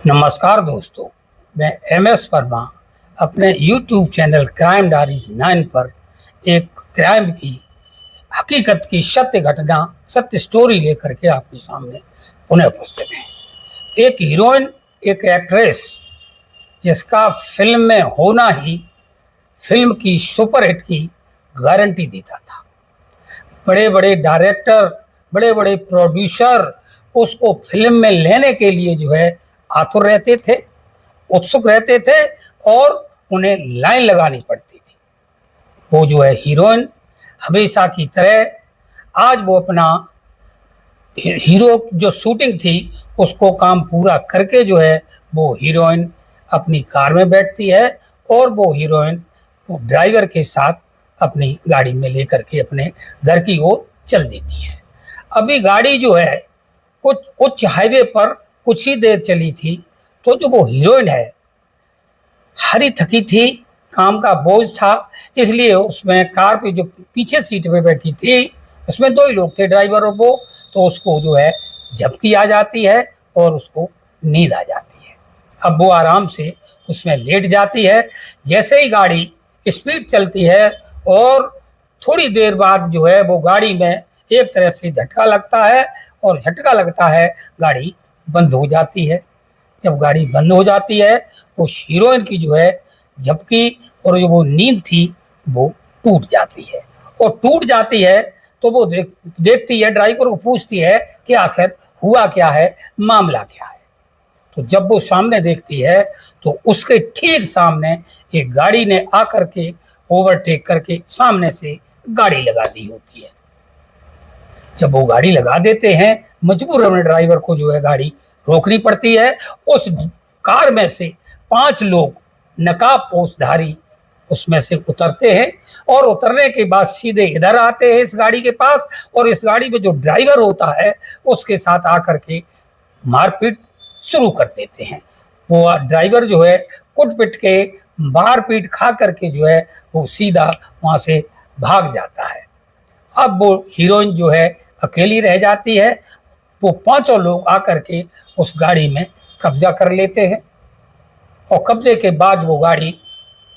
नमस्कार दोस्तों, मैं MS वर्मा अपने YouTube चैनल क्राइम डायरीज 9 पर एक क्राइम की हकीकत की सत्य घटना, सत्य स्टोरी लेकर के आपके सामने पुनः उपस्थित है। एक हीरोइन, एक एक्ट्रेस जिसका फिल्म में होना ही फिल्म की सुपरहिट की गारंटी देता था। बड़े बड़े डायरेक्टर, बड़े बड़े प्रोड्यूसर उसको फिल्म में लेने के लिए जो है आतुर रहते थे, उत्सुक रहते थे और उन्हें लाइन लगानी पड़ती थी। वो जो है हीरोइन हमेशा की तरह आज वो अपना हीरो जो शूटिंग थी उसको काम पूरा करके जो है वो हीरोइन अपनी कार में बैठती है और वो हीरोइन वो ड्राइवर के साथ अपनी गाड़ी में लेकर के अपने घर की ओर चल देती है। अभी गाड़ी जो है कुछ उच्च हाईवे पर कुछ ही देर चली थी तो जो वो हीरोइन है हरी थकी थी, काम का बोझ था, इसलिए उसमें कार की जो पीछे सीट पे बैठी थी उसमें दो ही लोग थे, ड्राइवर और वो। तो उसको जो है झपकी आ जाती है और उसको नींद आ जाती है। अब वो आराम से उसमें लेट जाती है। जैसे ही गाड़ी स्पीड चलती है और थोड़ी देर बाद जो है वो गाड़ी में एक तरह से झटका लगता है और झटका लगता है गाड़ी बंद हो जाती है। जब गाड़ी बंद हो जाती है वो हीरोइन की जो है झपकी और जो वो नींद थी वो टूट जाती है। और टूट जाती है तो वो देखती है, ड्राइवर को पूछती है कि आखिर हुआ क्या है, मामला क्या है। तो जब वो सामने देखती है तो उसके ठीक सामने एक गाड़ी ने आकर के ओवरटेक करके सामने से गाड़ी लगा दी होती है। जब वो गाड़ी लगा देते हैं, मजबूरन ड्राइवर को जो है गाड़ी रोकनी पड़ती है। उस कार में से 5 लोग नकाबपोशधारी उसमें से उतरते हैं और उतरने के बाद सीधे इधर आते हैं इस गाड़ी के पास और इस गाड़ी में जो ड्राइवर होता है उसके साथ आकर के मारपीट शुरू कर देते हैं। वो ड्राइवर जो है कुट पिट के मारपीट खा करके जो है वो सीधा वहाँ से भाग जाता है। अब वो हीरोइन जो है अकेली रह जाती है। वो 5 लोग आकर के उस गाड़ी में कब्जा कर लेते हैं और कब्जे के बाद वो गाड़ी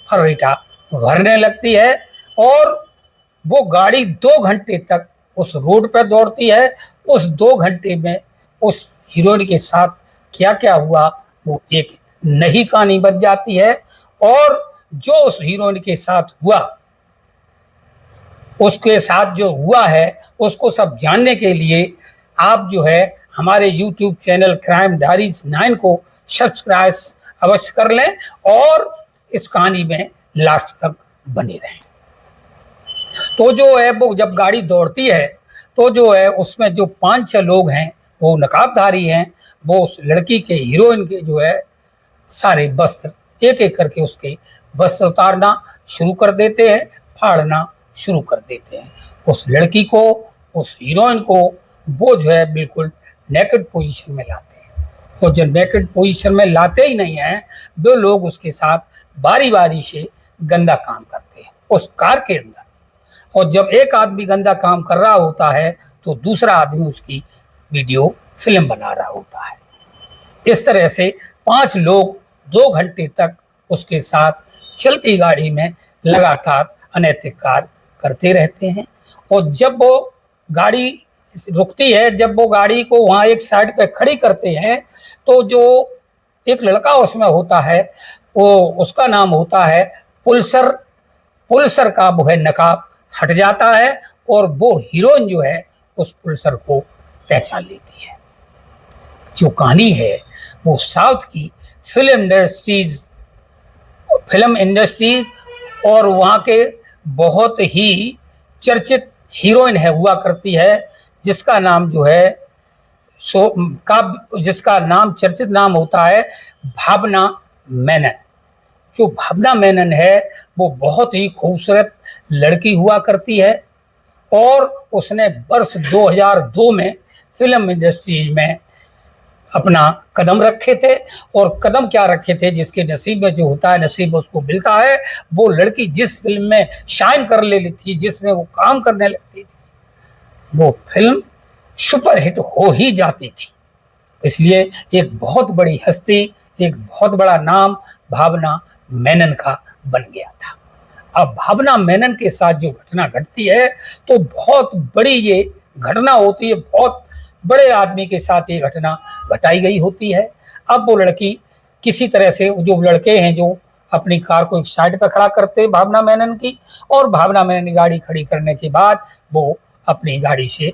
फर्राटा भरने लगती है और वो गाड़ी 2 घंटे तक उस रोड पर दौड़ती है। उस 2 घंटे में उस हीरोइन के साथ क्या क्या हुआ वो एक नई कहानी बन जाती है। और जो उस हीरोइन के साथ हुआ, उसके साथ जो हुआ है उसको सब जानने के लिए आप जो है हमारे YouTube चैनल क्राइम डायरीज 9 को सब्सक्राइब अवश्य कर लें और इस कहानी में लास्ट तक बने रहें। तो जो है वो जब गाड़ी दौड़ती है तो जो है उसमें जो 5-6 लोग हैं वो नकाबधारी हैं। वो उस लड़की के, हीरोइन के जो है सारे वस्त्र एक एक करके उसके वस्त्र उतारना शुरू कर देते हैं, फाड़ना शुरू कर देते हैं। उस लड़की को, उस हीरोइन को वो जो है बिल्कुल नेकेड पोजीशन में लाते हैं। और जब नेकेड पोजीशन में लाते ही नहीं हैं, दो लोग उसके साथ बारी बारी से गंदा काम करते हैं उस कार के अंदर। और जब एक आदमी गंदा काम कर रहा होता है तो दूसरा आदमी उसकी वीडियो फिल्म बना रहा होता है। इस तरह से 5 लोग 2 घंटे तक उसके साथ चलती गाड़ी में लगातार अनैतिक कार्य करते रहते हैं। और जब वो गाड़ी रुकती है, जब वो गाड़ी को वहाँ एक साइड पे खड़ी करते हैं तो जो एक लड़का उसमें होता है वो, उसका नाम होता है पुल्सर। पुल्सर का वो है नकाब हट जाता है और वो हीरोइन जो है उस पुल्सर को पहचान लेती है। जो कहानी है वो साउथ की फिल्म इंडस्ट्रीज और वहाँ के बहुत ही चर्चित हीरोइन है हुआ करती है जिसका नाम जो है जिसका नाम चर्चित नाम होता है भावना मेनन। जो भावना मेनन है वो बहुत ही खूबसूरत लड़की हुआ करती है और उसने वर्ष 2002 में फिल्म इंडस्ट्री में अपना कदम रखे थे। और कदम क्या रखे थे, जिसके नसीब में जो होता है नसीब उसको मिलता है। वो लड़की जिस फिल्म में शाइन कर लेती थी, जिसमें वो काम करने लगती थी, वो फिल्म सुपरहिट हो ही जाती थी। इसलिए एक बहुत बड़ी हस्ती, एक बहुत बड़ा नाम भावना मेनन का बन गया था। अब भावना मेनन के साथ जो घटना घटती है तो बहुत बड़ी ये घटना होती है, बहुत बड़े आदमी के साथ ये घटना घटाई गई होती है। अब वो लड़की किसी तरह से, जो लड़के हैं जो अपनी कार को एक साइड पर खड़ा करते हैं भावना मेनन की, और भावना मेनन की गाड़ी खड़ी करने के बाद वो अपनी गाड़ी से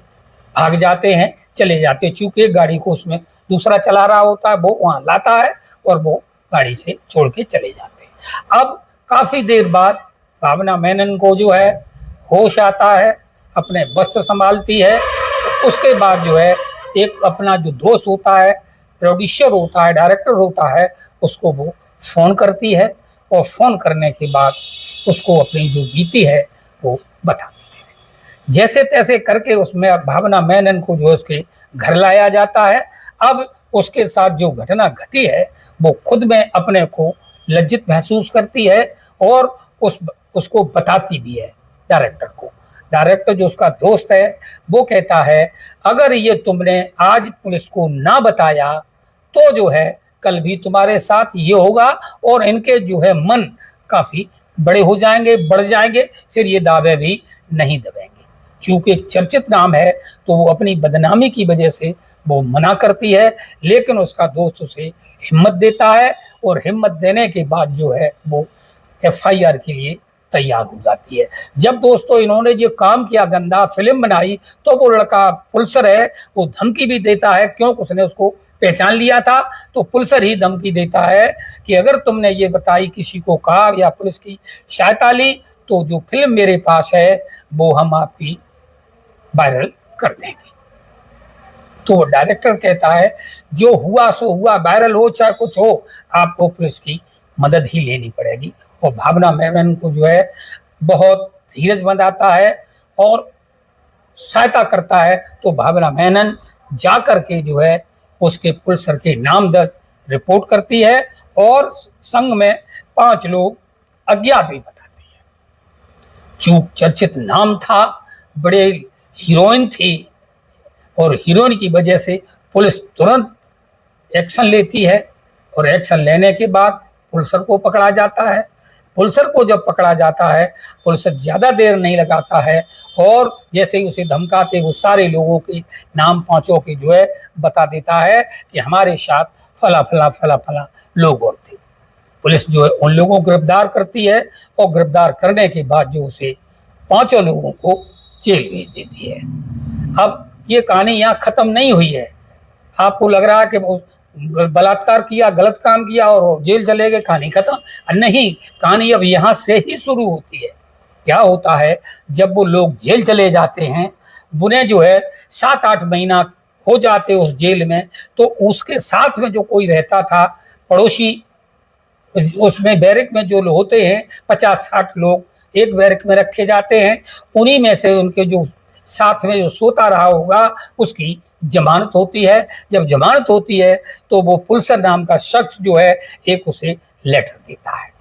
भाग जाते हैं, चले जाते हैं। चूंकि एक गाड़ी को उसमें दूसरा चला रहा होता है, वो वहां लाता है और वो गाड़ी से छोड़ के चले जाते हैं। अब काफी देर बाद भावना मेनन को जो है होश आता है, अपने वस्त्र संभालती है। तो उसके बाद जो है एक अपना जो दोस्त होता है, प्रोड्यूसर होता है, डायरेक्टर होता है, उसको वो फोन करती है और फोन करने के बाद उसको अपनी जो बीती है वो बताती है। जैसे तैसे करके उसमें भावना मेनन को जो उसके घर लाया जाता है। अब उसके साथ जो घटना घटी है वो खुद में अपने को लज्जित महसूस करती है और उसको बताती भी है डायरेक्टर को। डायरेक्टर जो उसका दोस्त है वो कहता है, अगर ये तुमने आज पुलिस को ना बताया तो जो है कल भी तुम्हारे साथ ये होगा और इनके जो है मन काफी बड़े हो जाएंगे, बढ़ जाएंगे, फिर ये दावे भी नहीं दबेंगे। चूंकि एक चर्चित नाम है तो वो अपनी बदनामी की वजह से वो मना करती है, लेकिन उसका दोस्त उसे हिम्मत देता है और हिम्मत देने के बाद जो है वो FIR के लिए तैयार हो जाती है। जब दोस्तों इन्होंने जो काम किया, गंदा फिल्म बनाई, तो वो लड़का पुलिसर है, वो धमकी भी देता है, क्योंकि उसने उसको पहचान लिया था। तो पुलिसर ही धमकी देता है कि अगर तुमने ये बताई, किसी को कहा या पुलिस की सहायता ली, तो जो फिल्म मेरे पास है वो हम आपकी वायरल कर देंगे। तो डायरेक्टर कहता है जो हुआ सो हुआ, वायरल हो चाहे कुछ हो, आपको पुलिस की मदद ही लेनी पड़ेगी। और भावना मेनन को जो है बहुत धीरज बंधाता है और सहायता करता है। तो भावना मेनन जाकर के जो है उसके पुलिसर के नाम दर्ज रिपोर्ट करती है और संग में 5 लोग अज्ञात भी बताती है। चूक चर्चित नाम था, बड़े हीरोइन थी और हीरोइन की वजह से पुलिस तुरंत एक्शन लेती है और एक्शन लेने के बाद पुलिसर को पकड़ा जाता है। पुलिसर को जब पकड़ा जाता है, पुलिसर ज़्यादा देर नहीं लगाता है और जैसे ही उसे धमकाते वो सारे लोगों के नाम 5 के जो है बता देता है कि हमारे साथ फला फला फला फला लोग और थे। पुलिस जो है उन लोगों को गिरफ्तार करती है और गिरफ्तार करने के बाद जो उसे 5 लोगों को जेल भेज देती है। अब ये कहानी यहाँ ख़त्म नहीं हुई है। आपको लग रहा है कि वो बलात्कार किया, गलत काम किया और जेल चले गए, कहानी खत्म? नहीं, कहानी अब यहाँ से ही शुरू होती है। क्या होता है, जब वो लोग जेल चले जाते हैं, उन्हें जो है 7-8 महीना हो जाते उस जेल में, तो उसके साथ में जो कोई रहता था पड़ोसी, उसमें बैरक में जो होते हैं 50-60 लोग एक बैरक में रखे जाते हैं, उन्हीं में से उनके जो साथ में जो सोता रहा होगा उसकी जमानत होती है। जब जमानत होती है तो वो पुलिसर नाम का शख्स जो है एक उसे लेटर देता है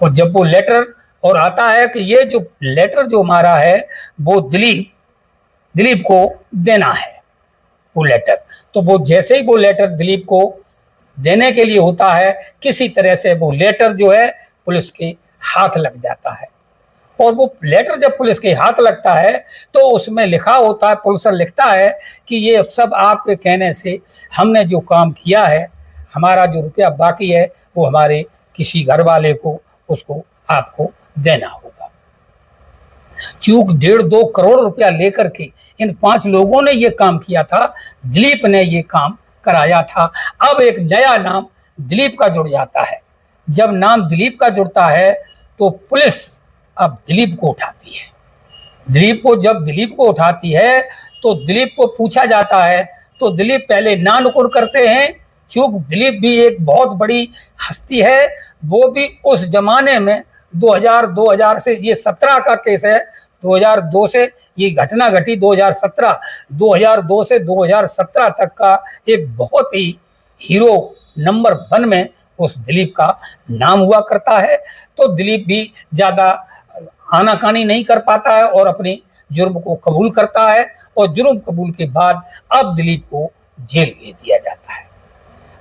और जब वो लेटर और आता है कि ये जो लेटर जो हमारा है वो दिलीप को देना है वो लेटर। तो वो जैसे ही वो लेटर दिलीप को देने के लिए होता है, किसी तरह से वो लेटर जो है पुलिस के हाथ लग जाता है और वो लेटर जब पुलिस के हाथ लगता है तो उसमें लिखा होता है, पुलिसर लिखता है कि ये सब आपके कहने से हमने जो काम किया है, हमारा जो रुपया बाकी है वो हमारे किसी घर वाले को उसको आपको देना होगा। चूक 1.5-2 करोड़ रुपया लेकर के इन 5 लोगों ने ये काम किया था, दिलीप ने ये काम कराया था। अब एक नया नाम दिलीप का जुड़ जाता है। जब नाम दिलीप का जुड़ता है तो पुलिस अब दिलीप को उठाती है। जब दिलीप को उठाती है तो दिलीप को पूछा जाता है तो दिलीप पहले ना नुकुर करते हैं। चूंकि दिलीप भी एक बहुत बड़ी हस्ती है, वो भी उस जमाने में 2000 से, ये 17 का केस है, 2002 से ये घटना घटी, 2002 से 2017 तक का एक बहुत ही हीरो नंबर 1 में उस दिलीप का नाम हुआ करता है। तो दिलीप भी ज़्यादा आनाकानी नहीं कर पाता है और अपने जुर्म को कबूल करता है और जुर्म कबूल के बाद अब दिलीप को जेल भेज दिया जाता है।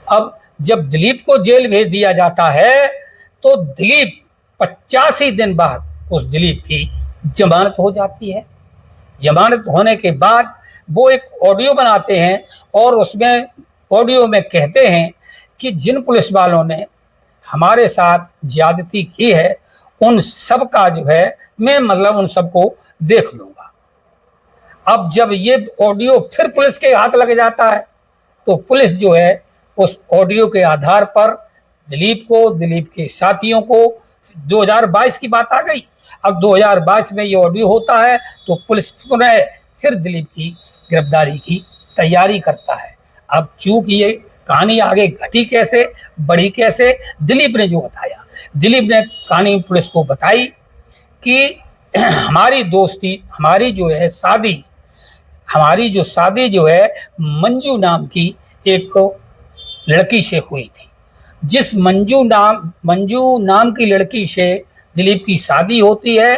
अब जब दिलीप को जेल भेज दिया जाता है तो दिलीप 85 दिन बाद उस दिलीप की जमानत हो जाती है। जमानत होने के बाद वो एक ऑडियो बनाते हैं और उसमें ऑडियो में कहते हैं कि जिन पुलिस वालों ने हमारे साथ ज्यादती की है उन सब का जो है मैं मतलब उन सबको देख लूंगा। अब जब ये ऑडियो फिर पुलिस के हाथ लग जाता है तो पुलिस जो है उस ऑडियो के आधार पर दिलीप को, दिलीप के साथियों को, 2022 की बात आ गई, अब 2022 में ये ऑडियो होता है तो पुलिस पुनः फिर दिलीप की गिरफ्तारी की तैयारी करता है। अब चूंकि ये कहानी आगे घटी कैसे, बढ़ी कैसे, दिलीप ने जो बताया, दिलीप ने कहानी पुलिस को बताई कि हमारी दोस्ती, हमारी जो है शादी, हमारी जो शादी जो है मंजू नाम की एक लड़की से हुई थी। जिस मंजू नाम की लड़की से दिलीप की शादी होती है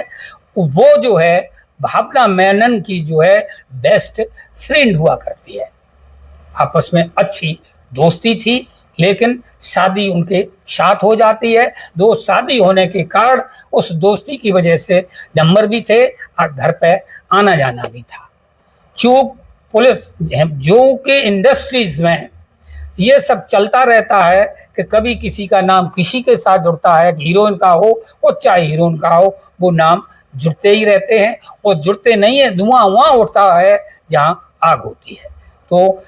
वो जो है भावना मेनन की जो है बेस्ट फ्रेंड हुआ करती है। आपस में अच्छी दोस्ती थी लेकिन शादी उनके साथ हो जाती है। दो शादी होने के कारण उस दोस्ती की वजह से नंबर भी थे और घर पे आना जाना भी था। चूक पुलिस जो कि इंडस्ट्रीज में ये सब चलता रहता है कि कभी किसी का नाम किसी के साथ जुड़ता है, हीरोइन का हो और चाहे हीरोइन का हो, वो नाम जुड़ते ही रहते हैं और जुड़ते नहीं है, धुआं वहाँ उठता है जहाँ आग होती है। तो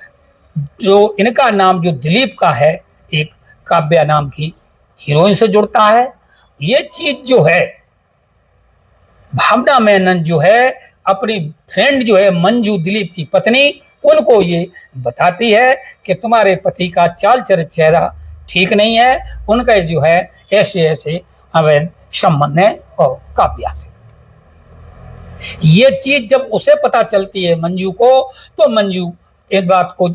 जो इनका नाम जो दिलीप का है एक काव्या नाम की हीरोइन से जुड़ता है। ये चीज जो है भावना मेनन जो है अपनी फ्रेंड जो है मंजू, दिलीप की पत्नी, उनको ये बताती है कि तुम्हारे पति का चाल चेहरा ठीक नहीं है, उनका जो है ऐसे ऐसे अवैध संबंध है और काव्या से। ये चीज जब उसे पता चलती है मंजू को तो मंजू इस बात को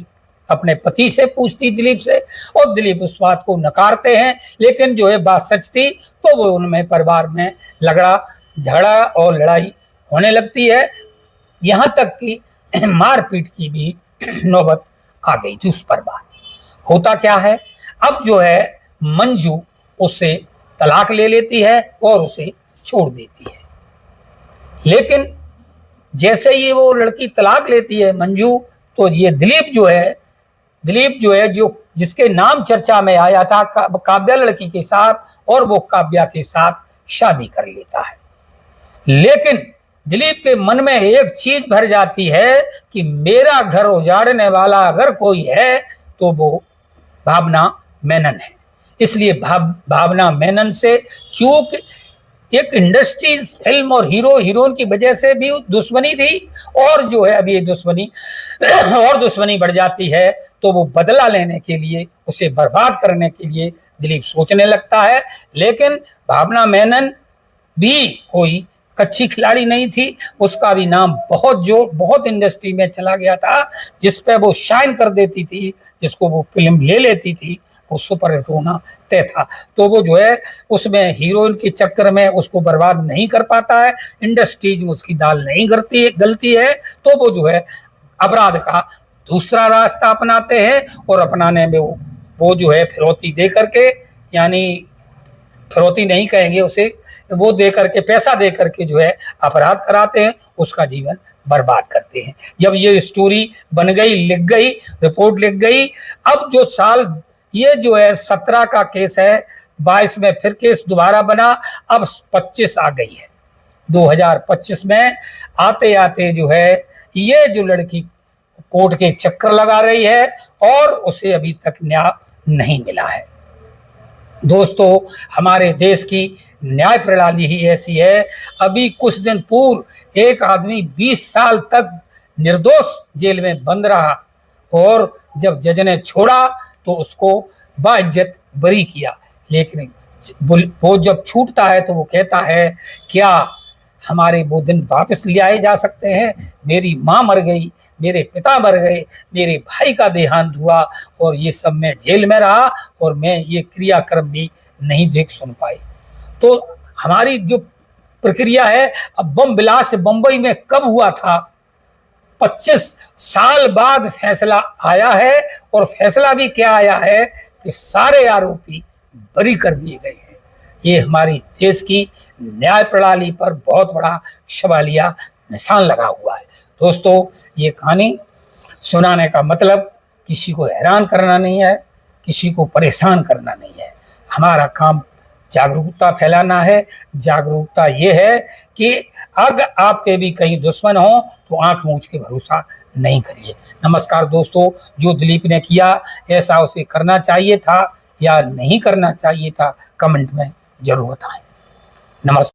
अपने पति से पूछती दिलीप से और दिलीप उस बात को नकारते हैं। लेकिन जो है बात सच थी तो वो उनमें परिवार में झगड़ा और लड़ाई होने लगती है। यहाँ तक कि मारपीट की भी नौबत आ गई थी उस परिवार। होता क्या है, अब जो है मंजू उससे तलाक ले लेती है और उसे छोड़ देती है। लेकिन जैसे ही वो लड़की तलाक लेती है मंजू, तो ये दिलीप जो है जो जिसके नाम चर्चा में आया था काव्या लड़की के साथ, और वो काव्या के साथ शादी कर लेता है। लेकिन दिलीप के मन में एक चीज भर जाती है कि मेरा घर उजाड़ने वाला अगर कोई है तो वो भावना मेनन है। इसलिए भावना मेनन से चूक एक इंडस्ट्रीज फिल्म और हीरो हीरोइन की वजह से भी दुश्मनी थी, और जो है अब ये दुश्मनी बढ़ जाती है तो वो बदला लेने के लिए, उसे बर्बाद करने के लिए दिलीप सोचने लगता है। लेकिन भावना मेनन भी कोई कच्ची खिलाड़ी नहीं थी, उसका भी नाम बहुत इंडस्ट्री में चला गया था, जिस पे वो शाइन कर देती थी, जिसको वो फिल्म ले लेती थी वो सुपर हिट होना तय था। तो वो जो है उसमें हीरोइन के चक्कर में उसको बर्बाद नहीं कर पाता है, इंडस्ट्रीज में उसकी दाल नहीं गलती है, तो वो जो है अपराध का दूसरा रास्ता अपनाते हैं और अपनाने में वो जो है फिरौती दे करके, यानी फिरौती नहीं कहेंगे उसे, वो दे करके पैसा दे करके जो है अपराध कराते हैं, उसका जीवन बर्बाद करते हैं। जब ये स्टोरी बन गई, लिख गई, रिपोर्ट लिख गई, अब जो साल ये जो है 17 का केस है, 22 में फिर केस दोबारा बना, अब 25 आ गई है। 2025 में आते आते जो है ये जो लड़की कोर्ट के चक्कर लगा रही है और उसे अभी तक न्याय नहीं मिला है। दोस्तों, हमारे देश की न्याय प्रणाली ही ऐसी है। अभी कुछ दिन पूर्व एक आदमी 20 साल तक निर्दोष जेल में बंद रहा और जब जज ने छोड़ा तो उसको बाइज्जत बरी किया। लेकिन वो जब छूटता है तो वो कहता है, क्या हमारे वो दिन वापस ले आए जा सकते हैं? मेरी माँ मर गई, मेरे पिता मर गए, मेरे भाई का देहांत हुआ और ये सब मैं जेल में रहा और मैं ये क्रियाक्रम भी नहीं देख सुन पाई। तो हमारी जो प्रक्रिया है, अब बम ब्लास्ट बम्बई में कब हुआ था 25 साल बाद फैसला आया है, और फैसला भी क्या आया है कि सारे आरोपी बरी कर दिए गए हैं। ये हमारी देश की न्याय प्रणाली पर बहुत बड़ा सवालिया निशान लगा हुआ है। दोस्तों, ये कहानी सुनाने का मतलब किसी को हैरान करना नहीं है, किसी को परेशान करना नहीं है। हमारा काम जागरूकता फैलाना है। जागरूकता ये है कि अगर आपके भी कहीं दुश्मन हो तो आंख मूंछ के भरोसा नहीं करिए। नमस्कार दोस्तों, जो दिलीप ने किया ऐसा उसे करना चाहिए था या नहीं करना चाहिए था, कमेंट में जरूर बताएं। नमस्कार।